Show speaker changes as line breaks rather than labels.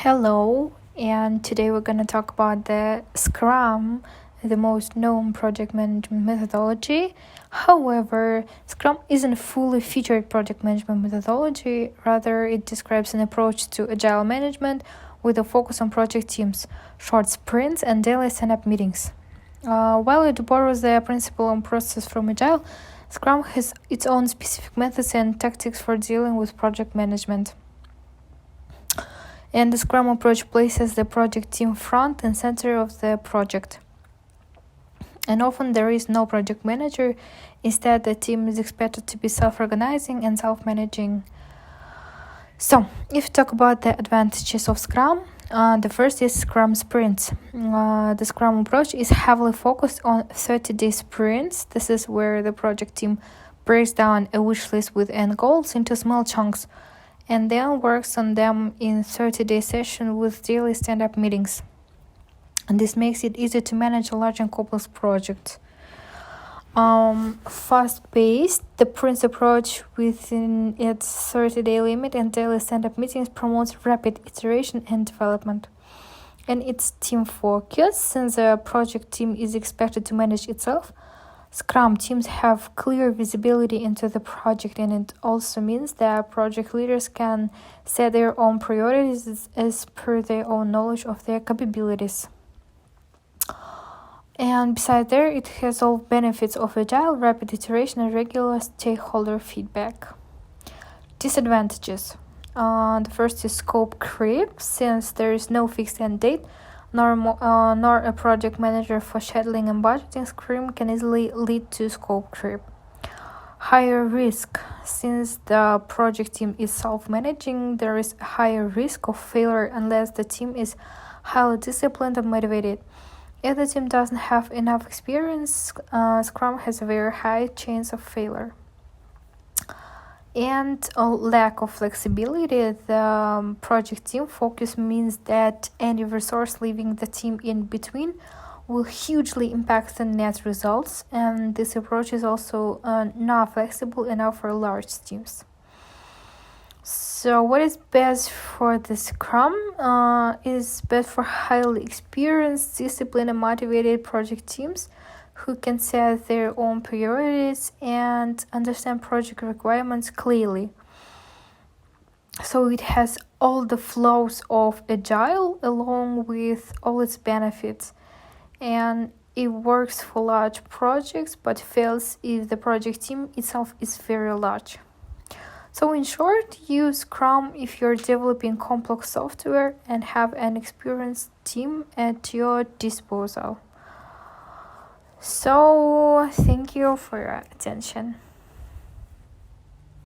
Hello, and today we're going to talk about the Scrum, the most known project management methodology. However, Scrum isn't a fully featured project management methodology, rather, it describes an approach to agile management with a focus on project teams, short sprints, and daily stand-up meetings. While it borrows the principle and process from agile, Scrum has its own specific methods and tactics for dealing with project management. And the Scrum approach places the project team front and center of the project. And often there is no project manager. Instead, the team is expected to be self-organizing and self-managing. So, if you talk about the advantages of Scrum, the first is Scrum sprints. The Scrum approach is heavily focused on 30-day sprints. This is where the project team breaks down a wish list with end goals into small chunks and then works on them in 30-day session with daily stand-up meetings. And this makes it easier to manage a large and complex project. Fast-paced, the Prince approach within its 30-day limit and daily stand-up meetings promotes rapid iteration and development. And its team focus, since the project team is expected to manage itself, Scrum teams have clear visibility into the project, and it also means that project leaders can set their own priorities as per their own knowledge of their capabilities. And besides there, it has all benefits of agile, rapid iteration, and regular stakeholder feedback. Disadvantages. The first is scope creep, since there is no fixed end date, nor a project manager for scheduling and budgeting. Scrum can easily lead to scope creep. Higher risk. Since the project team is self-managing, there is a higher risk of failure unless the team is highly disciplined and motivated. If the team doesn't have enough experience, Scrum has a very high chance of failure. And a lack of flexibility. The project team focus means that any resource leaving the team in between will hugely impact the net results, and this approach is also not flexible enough for large teams. So what is best for the Scrum is best for highly experienced, disciplined, and motivated project teams who can set their own priorities and understand project requirements clearly. So it has all the flows of agile along with all its benefits, and it works for large projects but fails if the project team itself is very large. So in short, use Scrum if you're developing complex software and have an experienced team at your disposal. So, thank you for your attention.